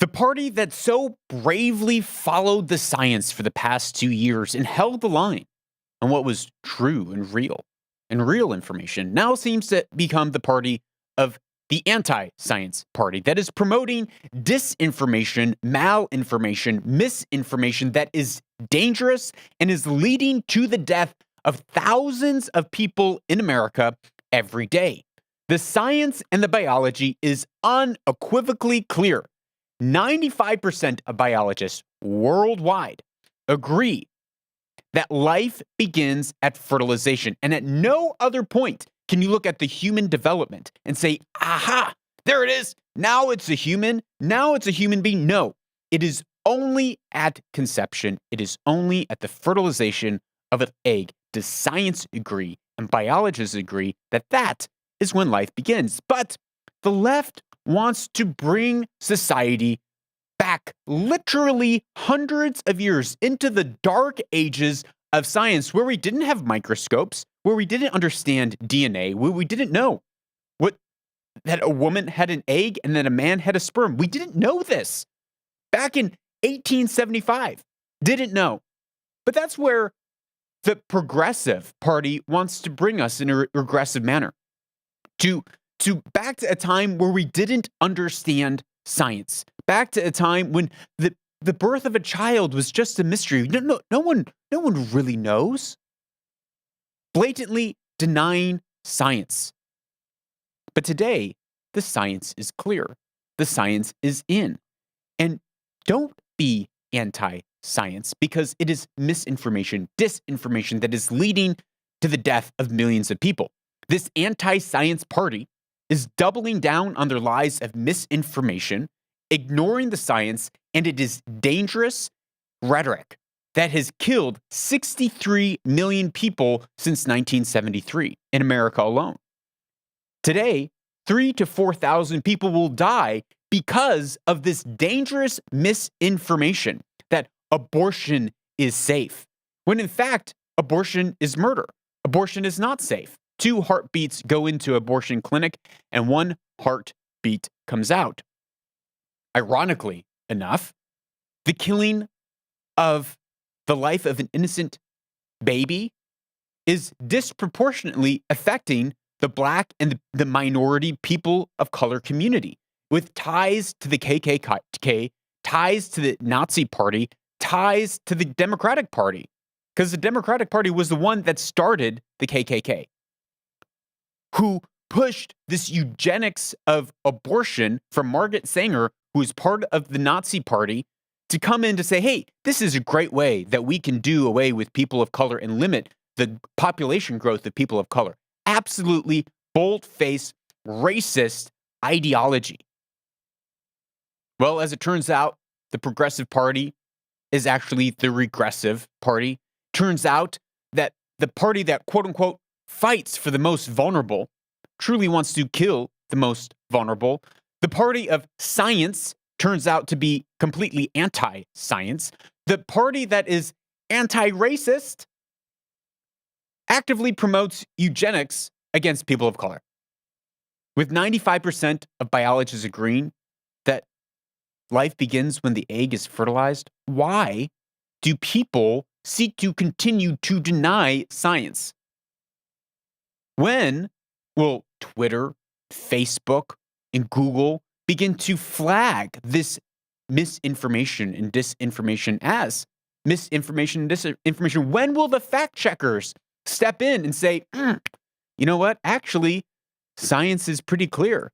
The party that so bravely followed the science for the past 2 years and held the line on what was true and real information now seems to become the party of the anti-science party that is promoting disinformation, malinformation, misinformation that is dangerous and is leading to the death of thousands of people in America every day. The science and the biology is unequivocally clear. 95% of biologists worldwide agree that life begins at fertilization. And at no other point can you look at the human development and say, aha, there it is. Now it's a human. Now it's a human being. No, it is only at conception. It is only at the fertilization of an egg. Does science agree and biologists agree that that is when life begins? But the left wants to bring society back literally hundreds of years into the dark ages of science where we didn't have microscopes, where we didn't understand DNA, where we didn't know that a woman had an egg and that a man had a sperm. We didn't know this back in 1875. Didn't know. But that's where the progressive party wants to bring us in a regressive manner. To back to a time where we didn't understand science, back to a time when the birth of a child was just a mystery. No one really knows. Blatantly denying science. But today, the science is clear. The science is in. And don't be anti-science because it is misinformation, disinformation that is leading to the death of millions of people. This anti-science party is doubling down on their lies of misinformation, ignoring the science, and it is dangerous rhetoric that has killed 63 million people since 1973 in America alone. Today, 3,000 to 4,000 people will die because of this dangerous misinformation that abortion is safe, when in fact, abortion is murder. Abortion is not safe. 2 heartbeats go into abortion clinic and 1 heartbeat comes out. Ironically enough, the killing of the life of an innocent baby is disproportionately affecting the Black and the minority people of color community, with ties to the KKK, ties to the Nazi Party, ties to the Democratic Party, because the Democratic Party was the one that started the KKK, who pushed this eugenics of abortion from Margaret Sanger, who is part of the Nazi Party, to come in to say, hey, this is a great way that we can do away with people of color and limit the population growth of people of color. Absolutely bold-faced, racist ideology. Well, as it turns out, the Progressive Party is actually the regressive party. Turns out that the party that, quote-unquote, fights for the most vulnerable truly wants to kill the most vulnerable. The party of science turns out to be completely anti-science. The party that is anti-racist actively promotes eugenics against people of color. With 95% of biologists agreeing that life begins when the egg is fertilized, why do people seek to continue to deny science? When will Twitter, Facebook, and Google begin to flag this misinformation and disinformation as misinformation and disinformation? When will the fact checkers step in and say, you know what? Actually, science is pretty clear.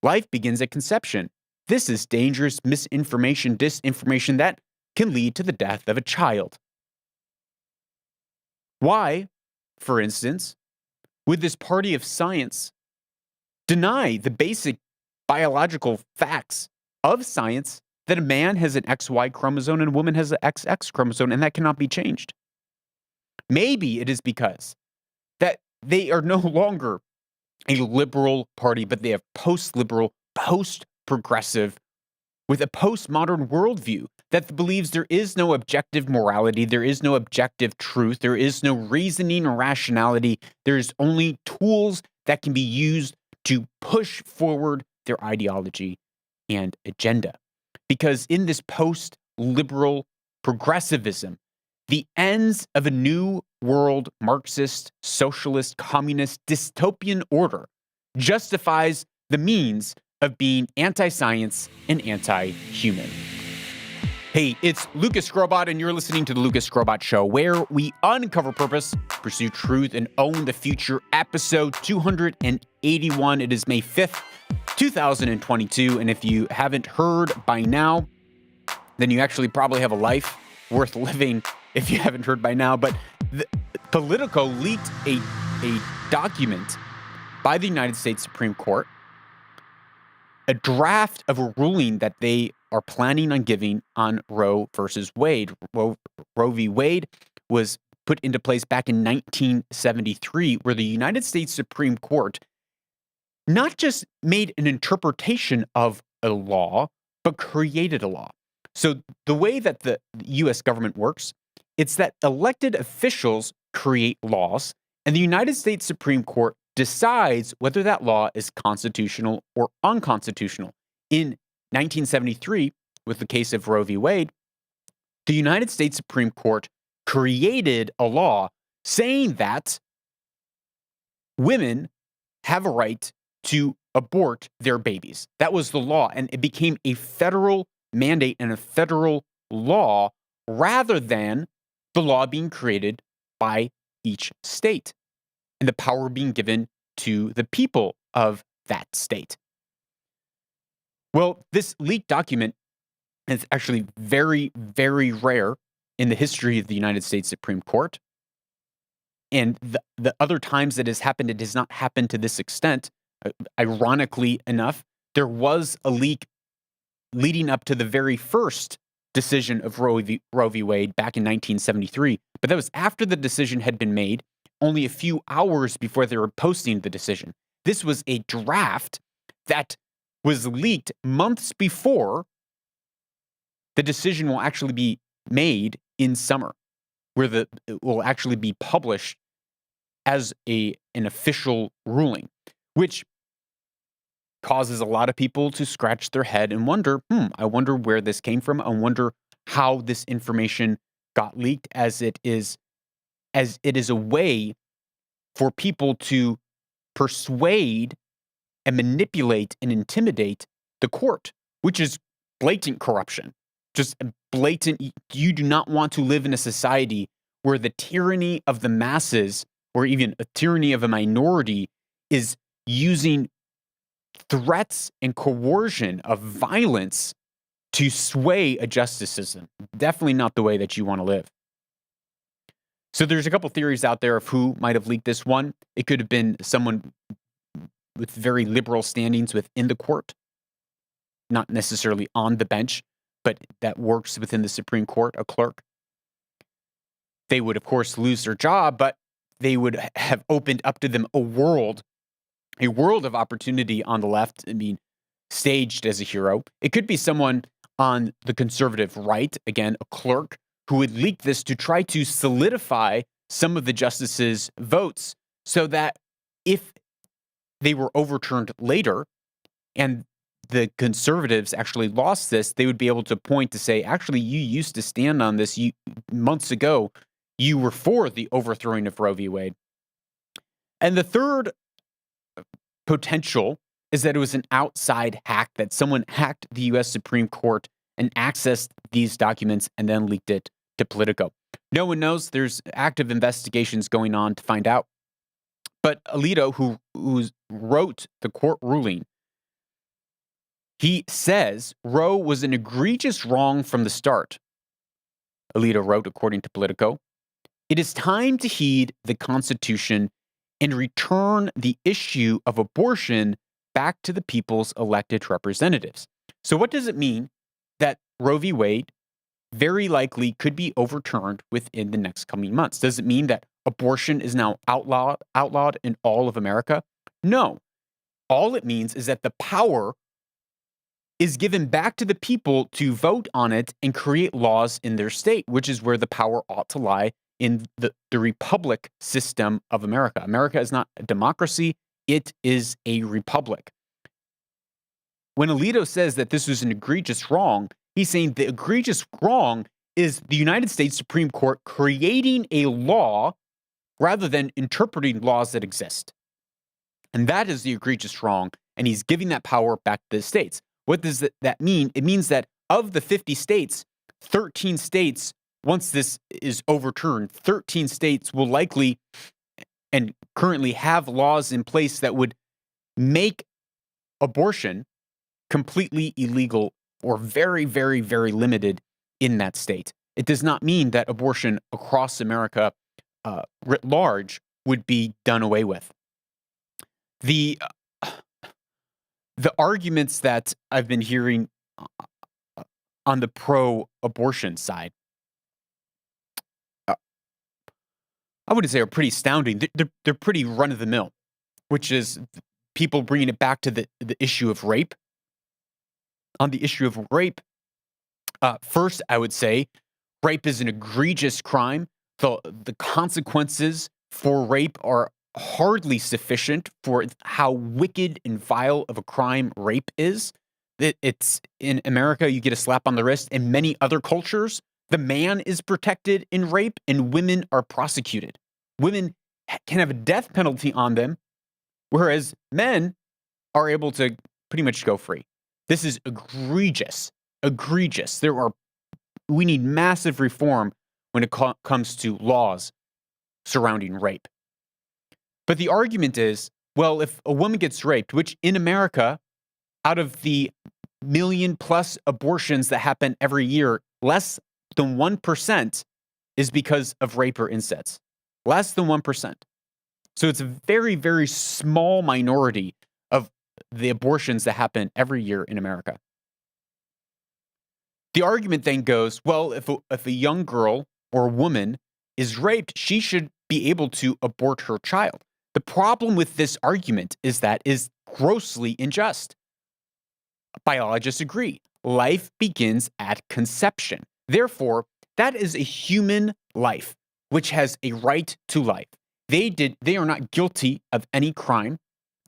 Life begins at conception. This is dangerous misinformation, disinformation that can lead to the death of a child. Why, for instance, would this party of science deny the basic biological facts of science that a man has an XY chromosome and a woman has an XX chromosome, and that cannot be changed? Maybe it is because that they are no longer a liberal party, but they have post-liberal, post-progressive, with a postmodern worldview that believes there is no objective morality, there is no objective truth, there is no reasoning or rationality. There's only tools that can be used to push forward their ideology and agenda. because in this post-liberal progressivism, the ends of a new world Marxist, socialist, communist, dystopian order justifies the means of being anti-science and anti-human. Hey, it's Lucas Skrobot, and you're listening to The Lucas Skrobot Show, where we uncover purpose, pursue truth, and own the future. Episode 281. It is May 5th, 2022, and if you haven't heard by now, then you actually probably have a life worth living if you haven't heard by now. But Politico leaked a document by the United States Supreme Court, a draft of a ruling that they are planning on giving on Roe versus Wade. Roe v. Wade was put into place back in 1973, where the United States Supreme Court not just made an interpretation of a law, but created a law. So the way that the U.S. government works, it's that elected officials create laws, and the United States Supreme Court decides whether that law is constitutional or unconstitutional. In 1973, with the case of Roe v. Wade, the United States Supreme Court created a law saying that women have a right to abort their babies. That was the law, and it became a federal mandate and a federal law rather than the law being created by each state and the power being given to the people of that state. Well, this leaked document is actually very, very rare in the history of the United States Supreme Court. And the other times that has happened, it has not happened to this extent. Ironically enough, there was a leak leading up to the very first decision of Roe v. Wade back in 1973. But that was after the decision had been made, only a few hours before they were posting the decision. This was a draft that was leaked months before the decision will actually be made in summer, where it will actually be published as an official ruling, which causes a lot of people to scratch their head and wonder, I wonder where this came from. I wonder how this information got leaked, as it is a way for people to persuade and manipulate and intimidate the court, which is blatant corruption. Just blatant. You do not want to live in a society where the tyranny of the masses, or even a tyranny of a minority, is using threats and coercion of violence to sway a justice system. Definitely not the way that you want to live. So there's a couple theories out there of who might have leaked this one. It could have been someone with very liberal standings within the court, not necessarily on the bench, but that works within the Supreme Court, a clerk. They would, of course, lose their job, but they would have opened up to them a world of opportunity on the left, staged as a hero. It could be someone on the conservative right, again, a clerk, who would leak this to try to solidify some of the justices' votes so that if they were overturned later and the conservatives actually lost this, they would be able to point to say, actually, you used to stand on this months ago. You were for the overthrowing of Roe v. Wade. And the third potential is that it was an outside hack, that someone hacked the U.S. Supreme Court and accessed these documents and then leaked it to Politico. No one knows. There's active investigations going on to find out. But Alito, who wrote the court ruling, he says Roe was an egregious wrong from the start. Alito wrote, according to Politico, "It is time to heed the Constitution and return the issue of abortion back to the people's elected representatives." So what does it mean that Roe v. Wade very likely could be overturned within the next coming months? Does it mean that abortion is now outlawed in all of America? No. All it means is that the power is given back to the people to vote on it and create laws in their state, which is where the power ought to lie, in the republic system of America. America is not a democracy. It is a republic. when Alito says that this was an egregious wrong, he's saying the egregious wrong is the United States Supreme Court creating a law rather than interpreting laws that exist. And that is the egregious wrong, and he's giving that power back to the states. What does that mean? It means that of the 50 states, 13 states, once this is overturned, 13 states will likely and currently have laws in place that would make abortion completely illegal or very, very, very limited in that state. It does not mean that abortion across America writ large would be done away with. The arguments that I've been hearing on the pro-abortion side, I wouldn't say are pretty astounding. They're pretty run-of-the-mill, which is people bringing it back to the issue of rape. On the issue of rape, first, I would say rape is an egregious crime. The consequences for rape are hardly sufficient for how wicked and vile of a crime rape is. It's in America, you get a slap on the wrist. In many other cultures, the man is protected in rape and women are prosecuted. Women can have a death penalty on them, whereas men are able to pretty much go free. This is egregious. Egregious. We need massive reform when it comes to laws surrounding rape. But the argument is, well, if a woman gets raped, which in America, out of the million-plus abortions that happen every year, less than 1% is because of rape or incest. Less than 1%. So it's a very, very small minority of the abortions that happen every year in America. The argument then goes, well, if a young girl or a woman is raped, she should be able to abort her child. The problem with this argument is that is grossly unjust. Biologists agree. Life begins at conception. Therefore, that is a human life, which has a right to life. They are not guilty of any crime.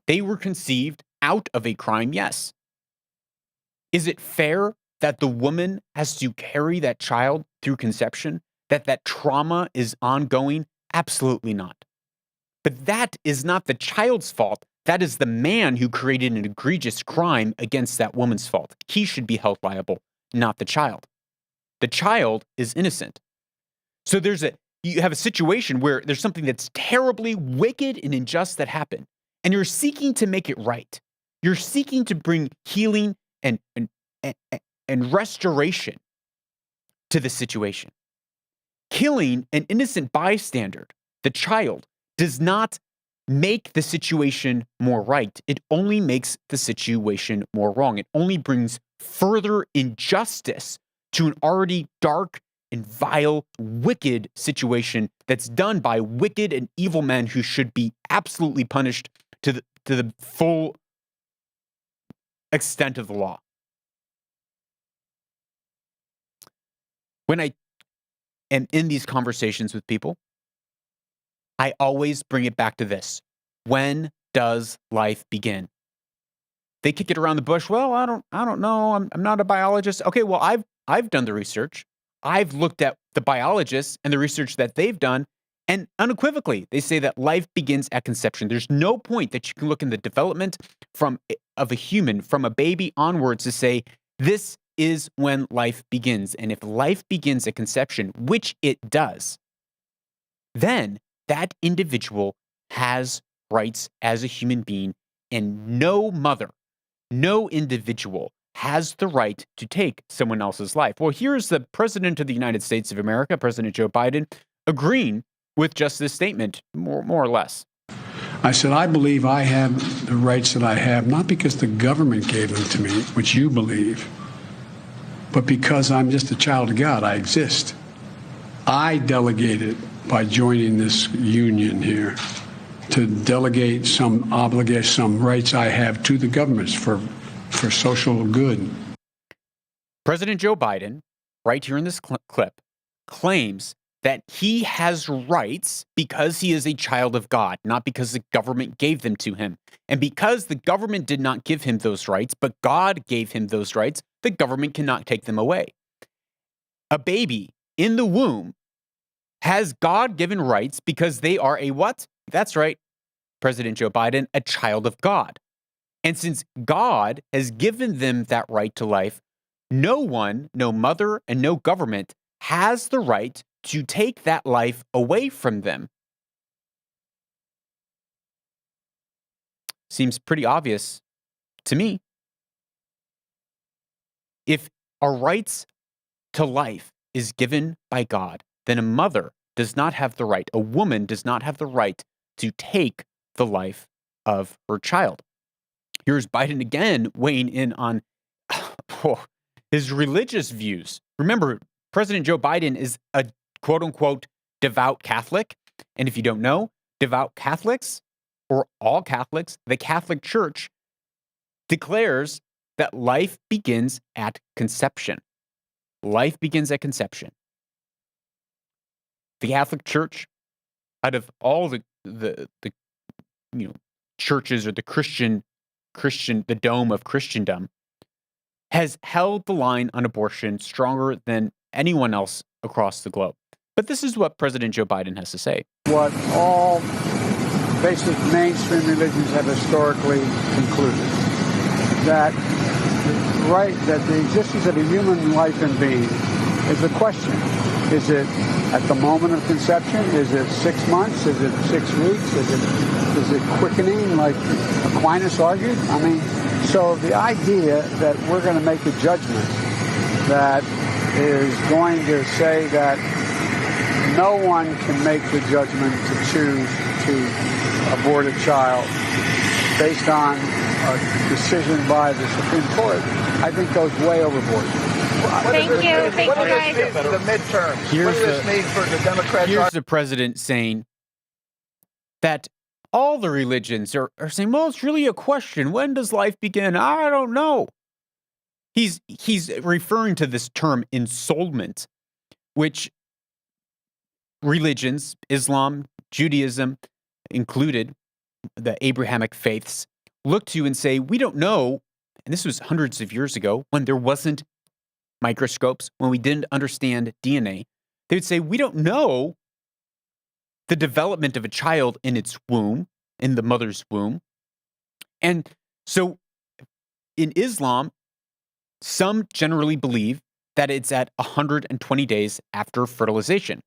They were conceived out of a crime, yes. Is it fair that the woman has to carry that child through conception? That trauma is ongoing? Absolutely not. But that is not the child's fault. That is the man who created an egregious crime against that woman's fault. He should be held liable, not the child. The child is innocent. So you have a situation where there's something that's terribly wicked and unjust that happened, and you're seeking to make it right. You're seeking to bring healing and restoration to the situation. Killing an innocent bystander, the child, does not make the situation more right. It only makes the situation more wrong. It only brings further injustice to an already dark and vile, wicked situation that's done by wicked and evil men who should be absolutely punished to the full extent of the law. When I am in these conversations with people, I always bring it back to this. When does life begin? They kick it around the bush. Well, I don't know. I'm not a biologist. Okay, well, I've done the research. I've looked at the biologists and the research that they've done, and unequivocally, they say that life begins at conception. There's no point that you can look in the development of a human, from a baby onwards, to say this is when life begins. And if life begins at conception, which it does, then that individual has rights as a human being, and no mother, no individual has the right to take someone else's life. Well, here's the President of the United States of America, President Joe Biden, agreeing with just this statement, more or less. I said, I believe I have the rights that I have, not because the government gave them to me, which you believe, but because I'm just a child of God. I exist. I delegated by joining this union here to delegate some obligation, some rights I have to the governments for social good. President Joe Biden, right here in this clip, claims that he has rights because he is a child of God, not because the government gave them to him. And because the government did not give him those rights, but God gave him those rights, the government cannot take them away. A baby in the womb has God-given rights because they are a what? That's right, President Joe Biden, a child of God. And since God has given them that right to life, no one, no mother, and no government has the right to take that life away from them. Seems pretty obvious to me. If our rights to life is given by God, then a mother does not have the right, a woman does not have the right to take the life of her child. Here's Biden again weighing in on his religious views. Remember, President Joe Biden is a quote-unquote devout Catholic. And if you don't know, devout Catholics, or all Catholics, the Catholic Church declares that life begins at conception. Life begins at conception. The Catholic Church, out of all the churches or the the dome of Christendom, has held the line on abortion stronger than anyone else across the globe. But this is what President Joe Biden has to say. What all basic mainstream religions have historically concluded, that the existence of a human life and being is a question. Is it at the moment of conception? Is it 6 months? Is it 6 weeks? Is it quickening, like Aquinas argued? I mean, so the idea that we're going to make a judgment that is going to say that no one can make the judgment to choose to abort a child based on a decision by the Supreme Court, I think goes way overboard. Thank you guys. The midterms. Here's what does this mean for the Democrats? Here's the president saying that all the religions are saying, well, it's really a question. When does life begin? I don't know. He's referring to this term ensoulment, which religions, Islam, Judaism included, the Abrahamic faiths, look to and say, we don't know. And this was hundreds of years ago when there wasn't microscopes, when we didn't understand DNA. They would say, we don't know the development of a child in its womb, in the mother's womb. And so in Islam, some generally believe that it's at 120 days after fertilization.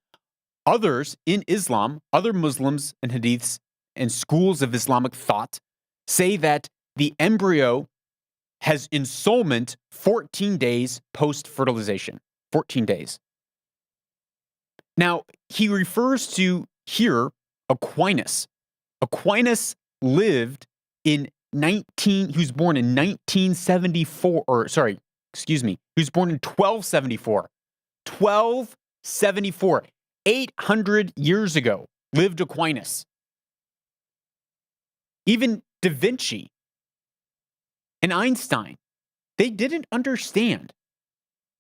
Others in Islam, other Muslims and Hadiths and schools of Islamic thought say that the embryo has ensoulment 14 days post-fertilization. 14 days. Now, he refers to here Aquinas. Aquinas lived in he was born in 1974, he was born in 1274. 1274. 800 years ago lived Aquinas. Even Da Vinci and Einstein, they didn't understand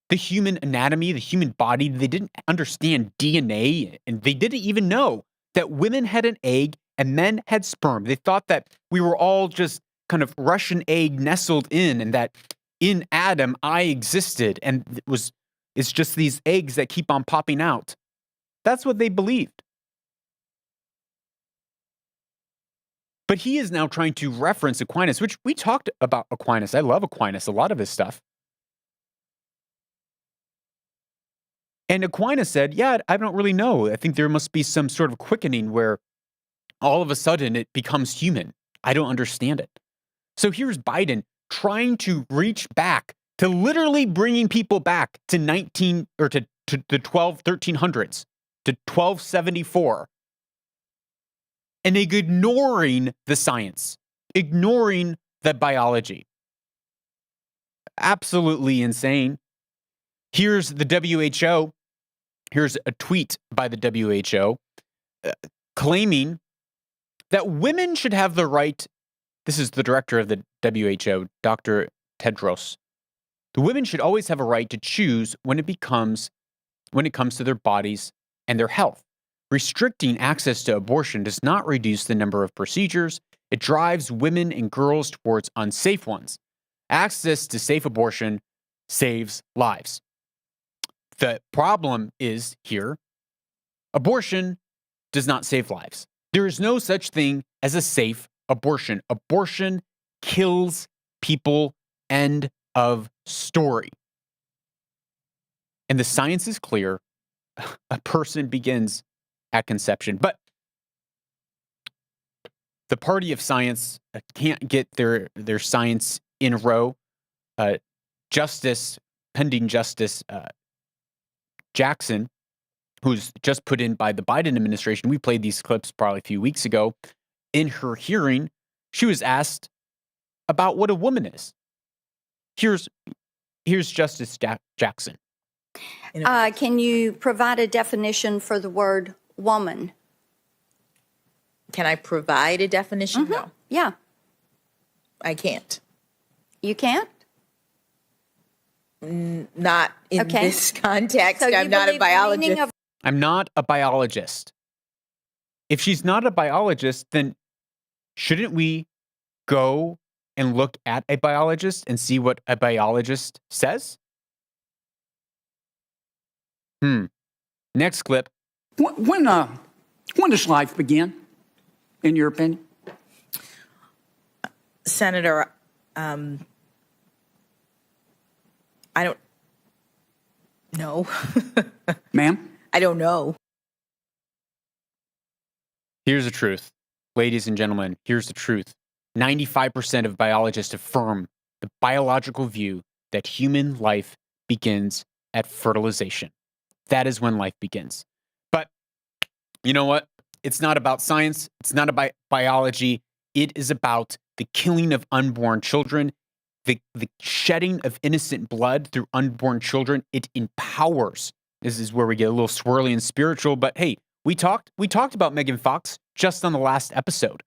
the human anatomy, the human body. They didn't understand DNA, and they didn't even know that women had an egg and men had sperm. They thought that we were all just kind of Russian egg nestled in, and that in Adam I existed, and it's just these eggs that keep on popping out. That's what they believed. But he is now trying to reference Aquinas, which we talked about Aquinas. I love Aquinas, a lot of his stuff. And Aquinas said, yeah, I don't really know. I think there must be some sort of quickening where all of a sudden it becomes human. I don't understand it. So here's Biden trying to reach back to literally bringing people back to the 1300s, to 1274. And ignoring the science, ignoring the biology. Absolutely insane. Here's the WHO. Here's a tweet by the WHO claiming that women should have the right. This is the director of the WHO, Dr. Tedros. The women should always have a right to choose when it comes to their bodies and their health. Restricting access to abortion does not reduce the number of procedures. It drives women and girls towards unsafe ones. Access to safe abortion saves lives. The problem is here, abortion does not save lives. There is no such thing as a safe abortion. Abortion kills people. End of story. And the science is clear. A person begins at conception. But the party of science can't get their science in a row. Pending Justice Jackson, who's just put in by the Biden administration, we played these clips probably a few weeks ago. In her hearing, she was asked about what a woman is. Here's Justice Jackson. Can you provide a definition for the word woman? Can I provide a definition? No, Yeah. I can't. You can't? Not in Okay. this context. So you I'm not a believe the meaning biologist. of I'm not a biologist. If she's not a biologist, then shouldn't we go and look at a biologist and see what a biologist says? Next clip. When does life begin, in your opinion? Senator, I don't know. Ma'am? I don't know. Here's the truth. Ladies and gentlemen, here's the truth. 95% of biologists affirm the biological view that human life begins at fertilization. That is when life begins. But you know what? It's not about science. It's not about biology. It is about the killing of unborn children, the shedding of innocent blood through unborn children. It empowers. This is where we get a little swirly and spiritual. But hey, we talked about Megan Fox just on the last episode,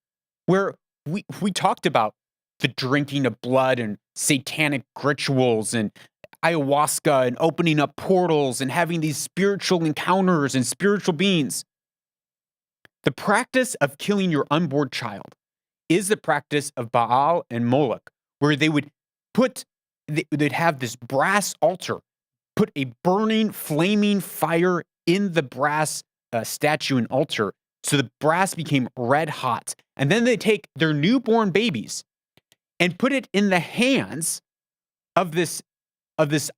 where we talked about the drinking of blood and satanic rituals and ayahuasca and opening up portals and having these spiritual encounters and spiritual beings. The practice of killing your unborn child is the practice of Baal and Moloch, where they'd have this brass altar, put a burning, flaming fire in the brass statue and altar, so the brass became red hot. And then they take their newborn babies and put it in the hands of this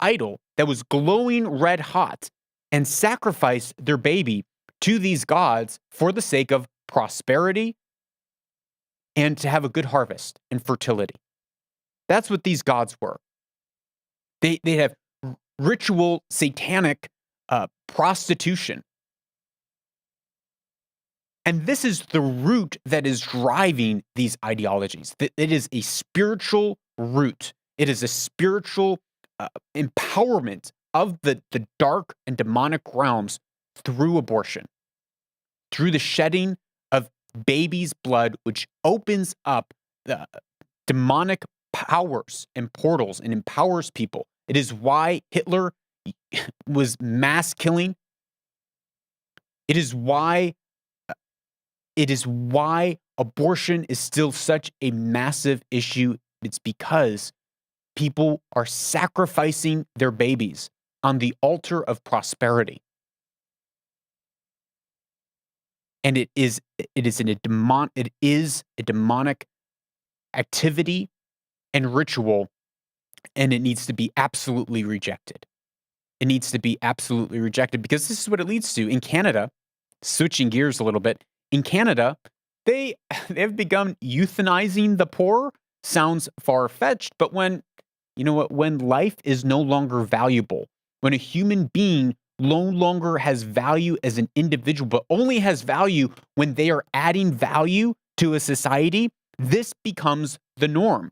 idol that was glowing red hot and sacrifice their baby to these gods for the sake of prosperity and to have a good harvest and fertility. That's what these gods were. They have ritual satanic prostitution. And this is the root that is driving these ideologies. It is a spiritual root. It is a spiritual empowerment of the dark and demonic realms through abortion, through the shedding of baby's blood, which opens up the demonic powers and portals and empowers people. It is why Hitler was mass killing. It is why abortion is still such a massive issue. It's because people are sacrificing their babies on the altar of prosperity. And it is a demonic activity and ritual, and it needs to be absolutely rejected. It needs to be absolutely rejected because this is what it leads to. In Canada, switching gears a little bit, in Canada, they have begun euthanizing the poor. Sounds far-fetched, but when life is no longer valuable, when a human being no longer has value as an individual, but only has value when they are adding value to a society, this becomes the norm.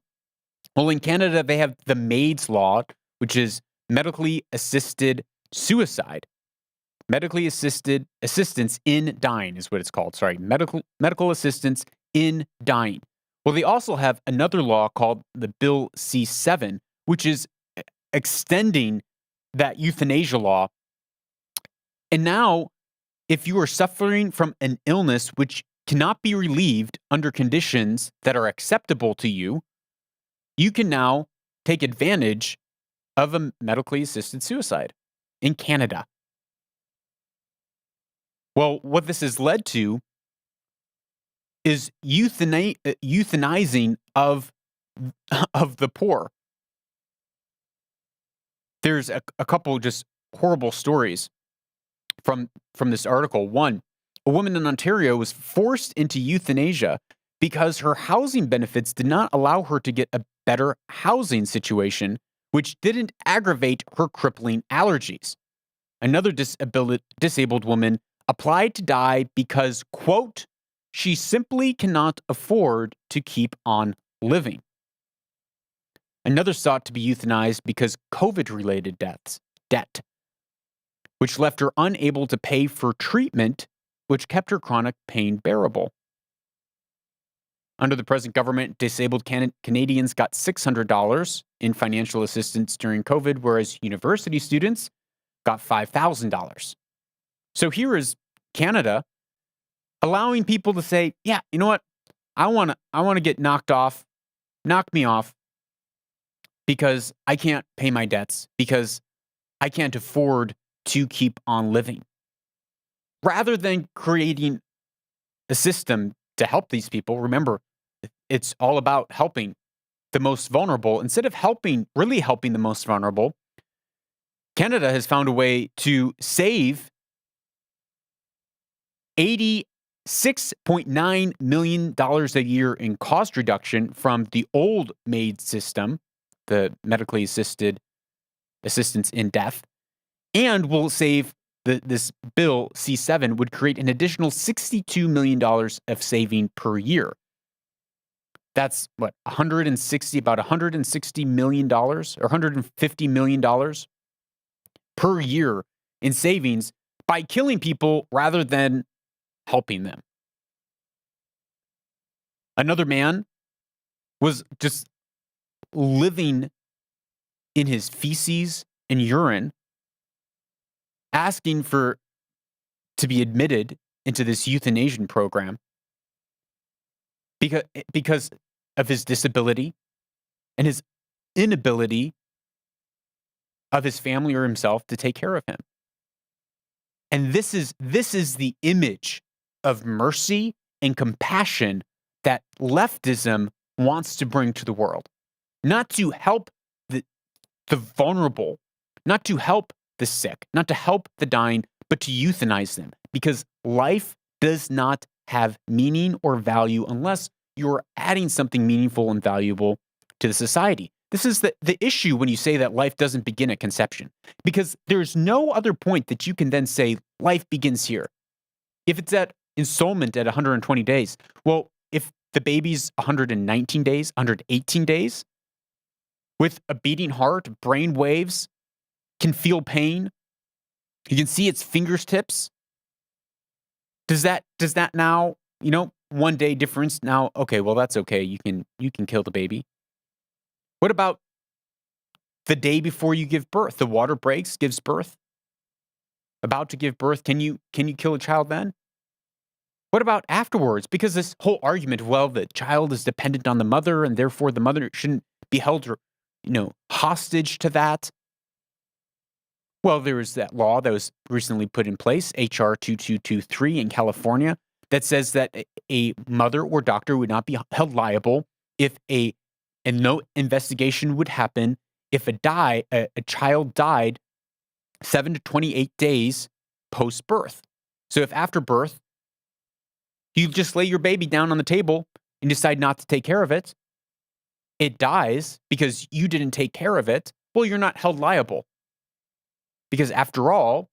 Well, in Canada, they have the MAIDS law, which is medically assisted suicide. Medically assisted assistance in dying is what it's called. Sorry, medical assistance in dying. Well, they also have another law called the Bill C-7, which is extending that euthanasia law. And now if you are suffering from an illness which cannot be relieved under conditions that are acceptable to you, you can now take advantage of a medically assisted suicide in Canada. Well, what this has led to is euthanizing of the poor. There's a couple just horrible stories from this article. One, a woman in Ontario was forced into euthanasia because her housing benefits did not allow her to get a better housing situation, which didn't aggravate her crippling allergies. Another disabled woman applied to die because, quote, she simply cannot afford to keep on living. Another sought to be euthanized because COVID-related debt, which left her unable to pay for treatment, which kept her chronic pain bearable. Under the present government, disabled Canadians got $600 in financial assistance during COVID, whereas university students got $5,000. So here is Canada allowing people to say, yeah, you know what? I want to get knock me off because I can't pay my debts, because I can't afford to keep on living. Rather than creating a system to help these people, remember, it's all about helping the most vulnerable. Instead of really helping the most vulnerable, Canada has found a way to save $86.9 million a year in cost reduction from the old MAID system, the medically assisted assistance in death, and will save this bill, C7, would create an additional $62 million of saving per year. That's what, about $160 million or $150 million per year in savings by killing people rather than helping them. Another man was just living in his feces and urine, asking to be admitted into this euthanasia program because of his disability and his inability of his family or himself to take care of him. And this is the image of mercy and compassion that leftism wants to bring to the world. Not to help the vulnerable, not to help the sick, not to help the dying, but to euthanize them. Because life does not have meaning or value unless you're adding something meaningful and valuable to the society. This is the issue when you say that life doesn't begin at conception, because there's no other point that you can then say life begins here. If it's at ensoulment at 120 days, well, if the baby's 119 days, 118 days, with a beating heart, brain waves, can feel pain, you can see its fingertips, does that now, one day difference now, okay, well, that's okay, you can kill the baby. What about the day before you give birth? The water breaks, gives birth. About to give birth, can you kill a child then? What about afterwards? Because this whole argument, well, the child is dependent on the mother, and therefore the mother shouldn't be held, hostage to that. Well, there is that law that was recently put in place, HR 2223 in California, that says that a mother or doctor would not be held liable if and no investigation would happen if a child died 7 to 28 days post-birth. So if after birth, you just lay your baby down on the table and decide not to take care of it, it dies because you didn't take care of it, well, you're not held liable. Because after all,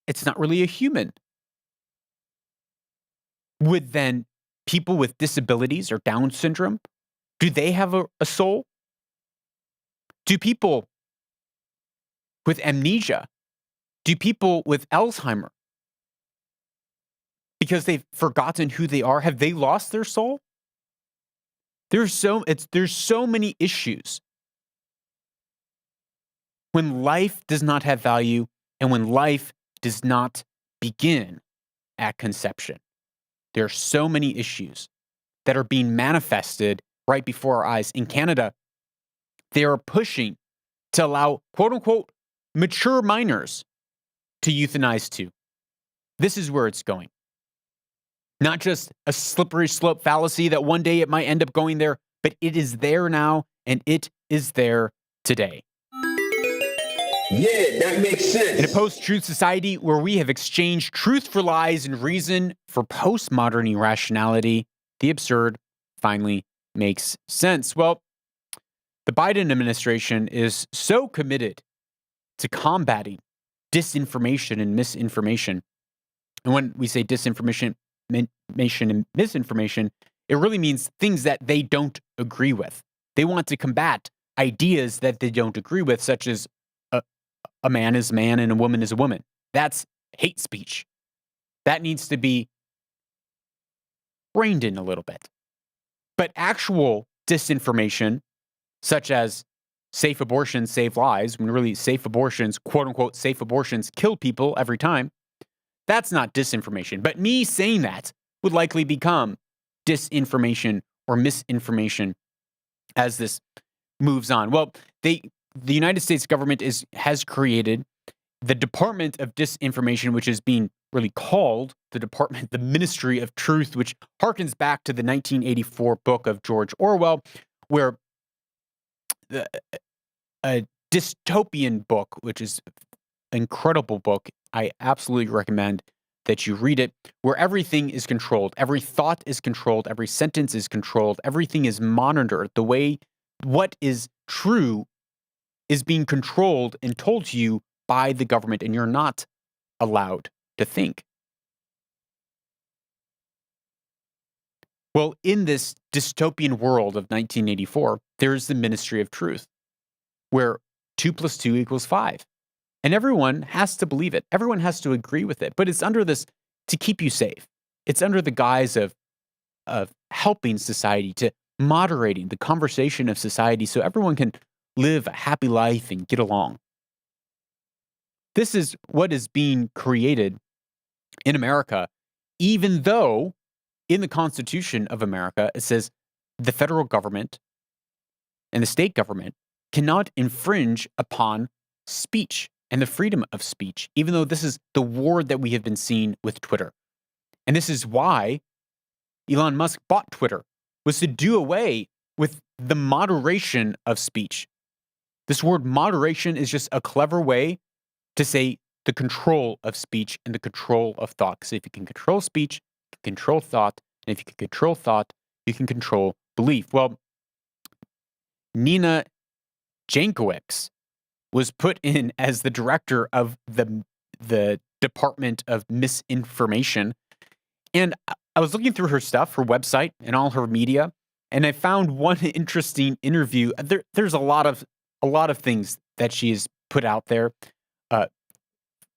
it's not really a human. Would then people with disabilities or Down syndrome, do they have a soul? Do people with amnesia, do people with Alzheimer, because they've forgotten who they are, have they lost their soul? There's so many issues when life does not have value and when life does not begin at conception. There are so many issues that are being manifested right before our eyes. In Canada, they are pushing to allow, quote unquote, mature minors to euthanize too. This is where it's going. Not just a slippery slope fallacy that one day it might end up going there, but it is there now, and it is there today. Yeah, that makes sense. In a post-truth society where we have exchanged truth for lies and reason for postmodern irrationality, the absurd finally makes sense. Well, the Biden administration is so committed to combating disinformation and misinformation. And when we say disinformation and misinformation, it really means things that they don't agree with. They want to combat ideas that they don't agree with, such as a man is a man and a woman is a woman. That's hate speech. That needs to be reined in a little bit. But actual disinformation, such as safe abortions save lives, when really safe abortions, quote unquote, safe abortions kill people every time, that's not disinformation. But me saying that would likely become disinformation or misinformation as this moves on. Well, the United States government has created the Department of Disinformation, which is being really called the Ministry of Truth, which harkens back to the 1984 book of George Orwell, where a dystopian book, which is an incredible book. I absolutely recommend that you read it, where everything is controlled. Every thought is controlled. Every sentence is controlled. Everything is monitored. The way what is true is being controlled and told to you by the government, and you're not allowed to think. Well, in this dystopian world of 1984, there's the Ministry of Truth, where 2 + 2 = 5. And everyone has to believe it. Everyone has to agree with it. But it's under this to keep you safe. It's under the guise of helping society, to moderating the conversation of society so everyone can live a happy life and get along. This is what is being created in America, even though in the Constitution of America, it says the federal government and the state government cannot infringe upon speech and the freedom of speech, even though this is the war that we have been seeing with Twitter. And this is why Elon Musk bought Twitter, was to do away with the moderation of speech. This word moderation is just a clever way to say the control of speech and the control of thought. Because if you can control speech, you can control thought. And if you can control thought, you can control belief. Well, Nina Jankowicz was put in as the director of the Department of Misinformation. And I was looking through her stuff, her website, and all her media, and I found one interesting interview. There's a lot of things that she has put out there.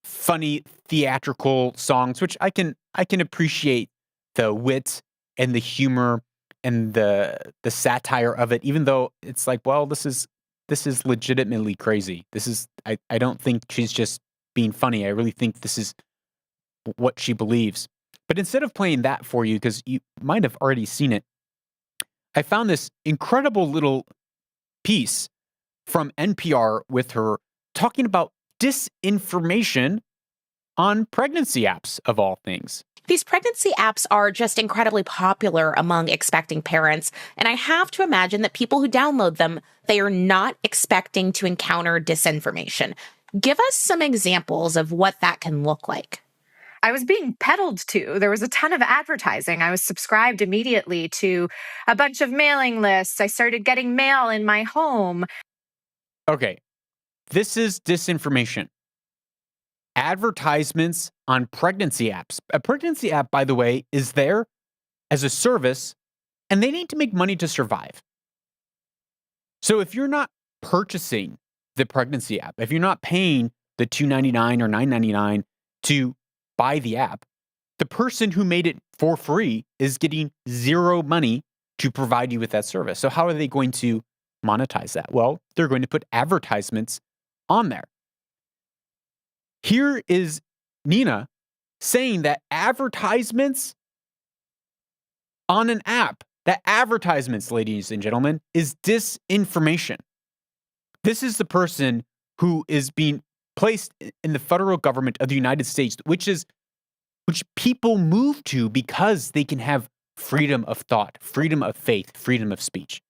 Funny theatrical songs, which I can appreciate the wit and the humor and the satire of it, even though it's like, well, this is legitimately crazy. I don't think she's just being funny. I really think this is what she believes. But instead of playing that for you, because you might have already seen it, I found this incredible little piece from NPR with her talking about disinformation on pregnancy apps, of all things. These pregnancy apps are just incredibly popular among expecting parents, and I have to imagine that people who download them, they are not expecting to encounter disinformation. Give us some examples of what that can look like. I was being peddled to. There was a ton of advertising. I was subscribed immediately to a bunch of mailing lists. I started getting mail in my home. Okay, this is disinformation. Advertisements on pregnancy apps. A pregnancy app, by the way, is there as a service, and they need to make money to survive. So if you're not purchasing the pregnancy app, if you're not paying the $2.99 or $9.99 to buy the app, the person who made it for free is getting zero money to provide you with that service. So how are they going to monetize that? Well, they're going to put advertisements on there. Here is Nina saying that advertisements on an app, that advertisements, ladies and gentlemen, is disinformation. This is the person who is being placed in the federal government of the United States, which people move to because they can have freedom of thought, freedom of faith, freedom of speech.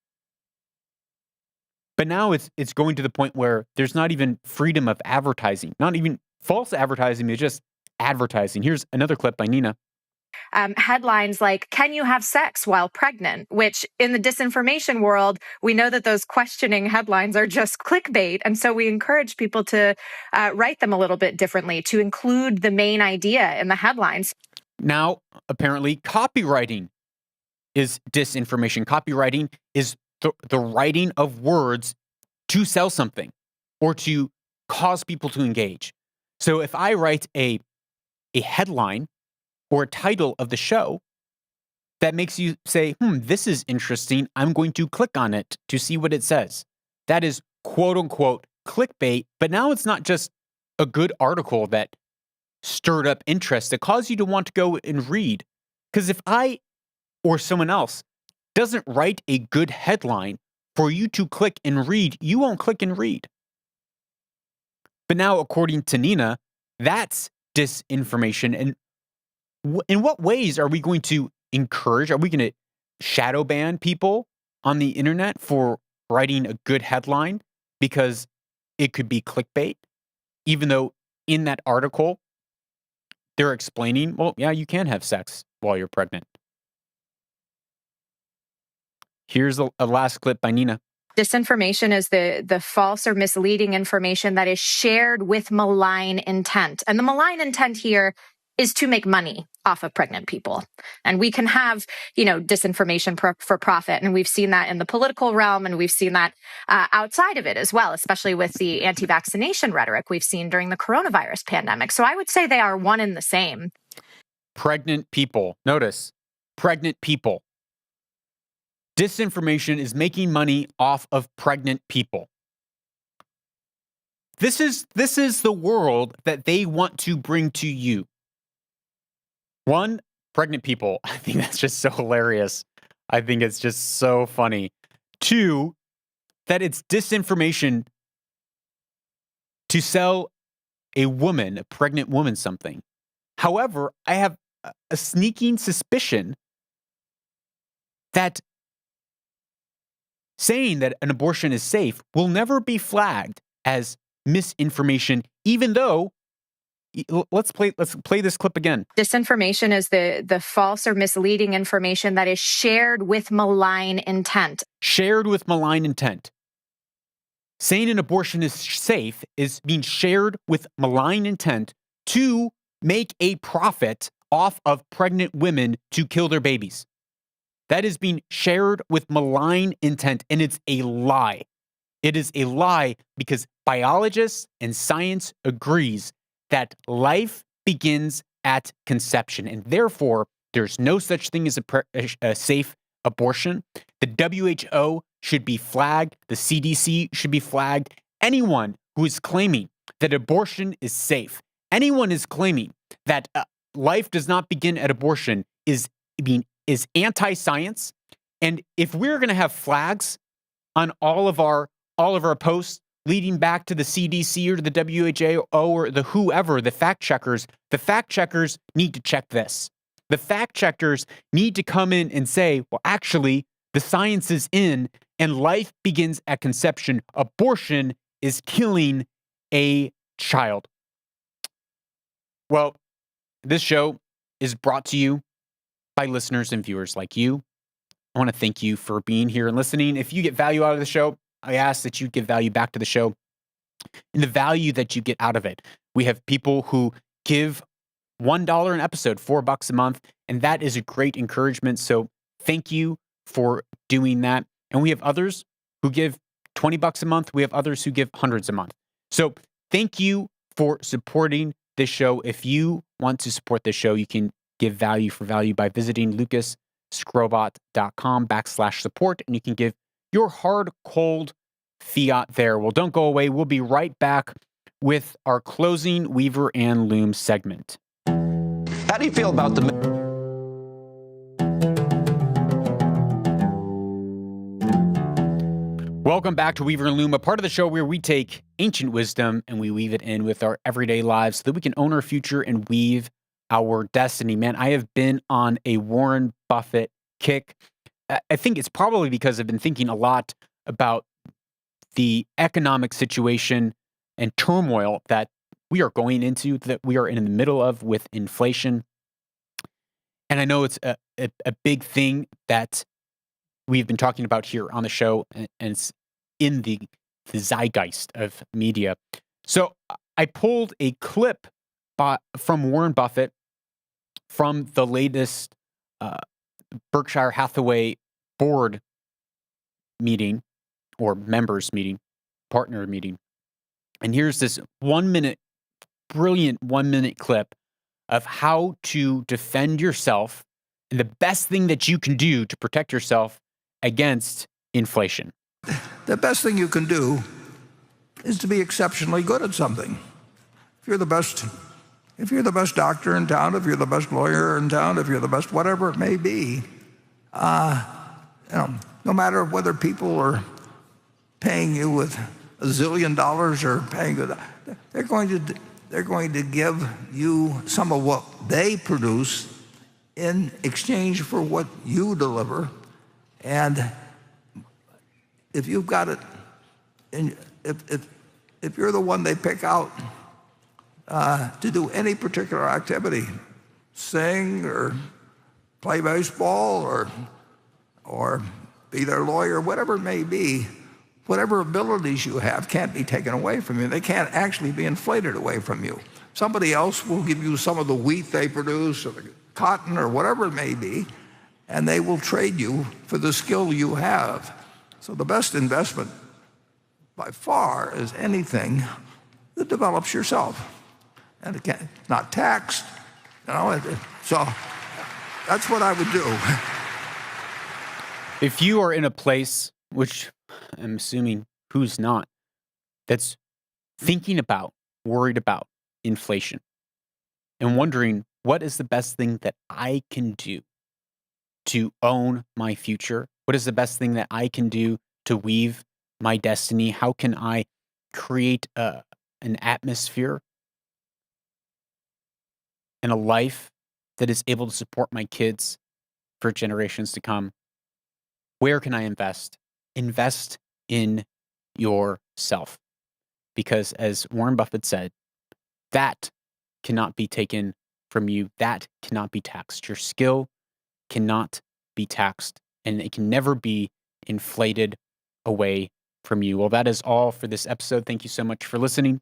But now it's going to the point where there's not even freedom of advertising, not even false advertising, it's just advertising. Here's another clip by Nina. Headlines like, "Can you have sex while pregnant?" Which in the disinformation world, we know that those questioning headlines are just clickbait. And so we encourage people to write them a little bit differently, to include the main idea in the headlines. Now, apparently, copywriting is disinformation. Copywriting is the writing of words to sell something or to cause people to engage. So if I write a headline or a title of the show that makes you say, this is interesting, I'm going to click on it to see what it says. That is quote unquote clickbait. But now it's not just a good article that stirred up interest that caused you to want to go and read. Because if I or someone else doesn't write a good headline for you to click and read, you won't click and read. But now, according to Nina, that's disinformation. And in what ways are we going to encourage? Are we going to shadow ban people on the internet for writing a good headline because it could be clickbait? Even though in that article, they're explaining, well, yeah, you can have sex while you're pregnant. Here's a last clip by Nina. Disinformation is the false or misleading information that is shared with malign intent. And the malign intent here is to make money off of pregnant people. And we can have, disinformation for profit. And we've seen that in the political realm, and we've seen that outside of it as well, especially with the anti-vaccination rhetoric we've seen during the coronavirus pandemic. So I would say they are one and the same. Pregnant people. Notice, pregnant people. Disinformation is making money off of pregnant people. This is the world that they want to bring to you. One, pregnant people. I think that's just so hilarious. I think it's just so funny. Two, that it's disinformation to sell a pregnant woman, something. However, I have a sneaking suspicion that saying that an abortion is safe will never be flagged as misinformation, even though let's play this clip again. Disinformation is the false or misleading information that is shared with malign intent. Shared with malign intent. Saying an abortion is safe is being shared with malign intent to make a profit off of pregnant women to kill their babies. That is being shared with malign intent, and it's a lie. It is a lie because biologists and science agrees that life begins at conception, and therefore there's no such thing as a safe abortion. The WHO should be flagged. The CDC should be flagged. Anyone who is claiming that abortion is safe, anyone is claiming that life does not begin at abortion is anti-science. And if we're going to have flags on all of our posts leading back to the CDC or to the WHO or the whoever, the fact checkers need to check this. The fact checkers need to come in and say, well, actually, the science is in and life begins at conception. Abortion is killing a child. Well, this show is brought to you by listeners and viewers like you. I want to thank you for being here and listening. If you get value out of the show, I ask that you give value back to the show and the value that you get out of it. We have people who give $1 an episode, $4 a month, and that is a great encouragement. So thank you for doing that. And we have others who give $20 a month. We have others who give hundreds a month. So thank you for supporting this show. If you want to support this show, you can give value for value by visiting lucasscrobot.com/support, and you can give your hard, cold fiat there. Well, don't go away. We'll be right back with our closing Weaver and Loom segment. How do you feel about the... Welcome back to Weaver and Loom, a part of the show where we take ancient wisdom and we weave it in with our everyday lives so that we can own our future and weave our destiny. Man, I have been on a Warren Buffett kick. I think it's probably because I've been thinking a lot about the economic situation and turmoil that we are going into, that we are in the middle of with inflation. And I know it's a big thing that we've been talking about here on the show, and it's in the zeitgeist of media. So I pulled a clip from Warren Buffett from the latest Berkshire Hathaway board meeting or members meeting, partner meeting. And here's this brilliant 1 minute clip of how to defend yourself and the best thing that you can do to protect yourself against inflation. The best thing you can do is to be exceptionally good at something. If you're the best doctor in town, if you're the best lawyer in town, if you're the best whatever it may be, no matter whether people are paying you with $1 zillion or paying you, they're going to give you some of what they produce in exchange for what you deliver. And if you've got it, and if you're the one they pick out to do any particular activity, sing or play baseball or be their lawyer, whatever it may be, whatever abilities you have can't be taken away from you. They can't actually be inflated away from you. Somebody else will give you some of the wheat they produce or the cotton or whatever it may be, and they will trade you for the skill you have. So the best investment by far is anything that develops yourself. And it can't, not taxed, so that's what I would do. If you are in a place, which I'm assuming who's not, that's thinking about, worried about inflation and wondering what is the best thing that I can do to own my future? What is the best thing that I can do to weave my destiny? How can I create an atmosphere and a life that is able to support my kids for generations to come? Where can I invest? Invest in yourself. Because as Warren Buffett said, that cannot be taken from you. That cannot be taxed. Your skill cannot be taxed, and it can never be inflated away from you. Well, that is all for this episode. Thank you so much for listening.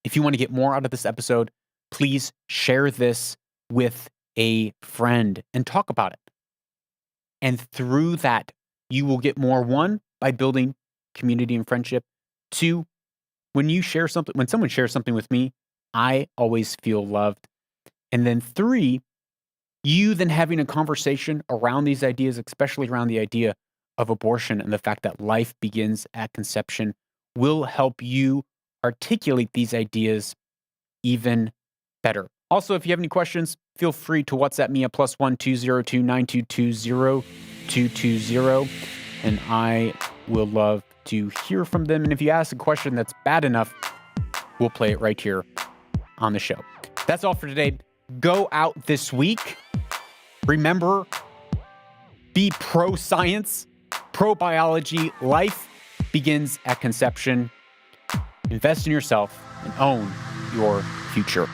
If you want to get more out of this episode, please share this with a friend and talk about it. And through that, you will get more. One, by building community and friendship. Two, when someone shares something with me, I always feel loved. And then three, you then having a conversation around these ideas, especially around the idea of abortion and the fact that life begins at conception, will help you articulate these ideas even better. Also, if you have any questions, feel free to WhatsApp me at +1 202 9220 220, and I will love to hear from them. And if you ask a question that's bad enough, we'll play it right here on the show. That's all for today. Go out this week. Remember, be pro-science, pro-biology. Life begins at conception. Invest in yourself and own your future.